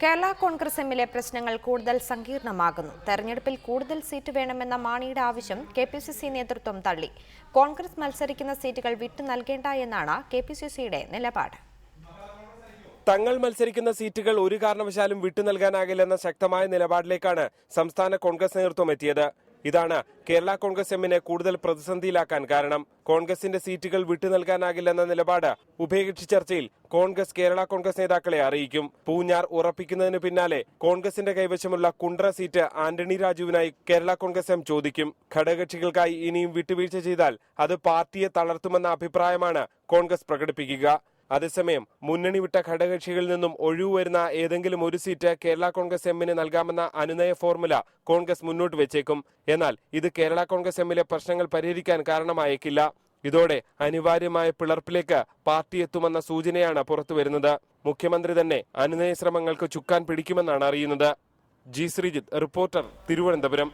കേരള കോൺഗ്രസ് എമ്മിലെ പ്രശ്നങ്ങൾ കൂടുതൽ സങ്കീർണമാകുന്നു. തെരഞ്ഞെടുപ്പിൽ കൂടുതൽ സീറ്റ് വേണമെന്ന മാണിയുടെ ആവശ്യം കെപിസിസി നേതൃത്വം തള്ളി. കോൺഗ്രസ് മത്സരിക്കുന്ന സീറ്റുകൾ വിട്ടു നൽകേണ്ട എന്നാണ് കെപിസിസിയുടെ നിലപാട്. തങ്ങൾ മത്സരിക്കുന്ന സീറ്റുകൾ ഒരു കാരണവശാലും വിട്ടു നൽകാനാകില്ലെന്ന ശക്തമായ നിലപാടിലേക്കാണ് സംസ്ഥാന കോൺഗ്രസ് നേതൃത്വം എത്തിയത്. ഇതാണ് കേരള കോൺഗ്രസ് എമ്മിനെ കൂടുതൽ പ്രതിസന്ധിയിലാക്കാൻ കാരണം. കോൺഗ്രസിന്റെ സീറ്റുകൾ വിട്ടു നൽകാനാകില്ലെന്ന നിലപാട് ഉഭയകക്ഷി ചർച്ചയിൽ കോൺഗ്രസ് കേരള കോൺഗ്രസ് നേതാക്കളെ അറിയിക്കും. പൂഞ്ഞാർ ഉറപ്പിക്കുന്നതിന് പിന്നാലെ കോൺഗ്രസിന്റെ കൈവശമുള്ള കുണ്ട്ര സീറ്റ് ആന്റണി രാജുവിനായി കേരള കോൺഗ്രസ് എം ചോദിക്കും. ഘടകകക്ഷികൾക്കായി ഇനിയും വിട്ടുവീഴ്ച ചെയ്താൽ അത് പാർട്ടിയെ തളർത്തുമെന്ന അഭിപ്രായമാണ് കോൺഗ്രസ് പ്രകടിപ്പിക്കുക. അതേസമയം മുന്നണി വിട്ട ഘടകകക്ഷികളിൽ നിന്നും ഒഴിവ് വരുന്ന ഏതെങ്കിലും ഒരു സീറ്റ് കേരള കോൺഗ്രസ് എമ്മിന് നൽകാമെന്ന അനുനയ ഫോർമുല കോൺഗ്രസ് മുന്നോട്ട് വെച്ചേക്കും. എന്നാൽ ഇത് കേരള കോൺഗ്രസ് എമ്മിലെ പ്രശ്നങ്ങൾ പരിഹരിക്കാൻ കാരണമായേക്കില്ല. ഇതോടെ അനിവാര്യമായ പിളർപ്പിലേക്ക് പാർട്ടി എത്തുമെന്ന സൂചനയാണ് പുറത്തുവരുന്നത്. മുഖ്യമന്ത്രി തന്നെ അനുനയ ശ്രമങ്ങൾക്ക് ചുക്കാൻ പിടിക്കുമെന്നാണ് അറിയുന്നത്. G Sreejith, reporter, Thiruvananthapuram.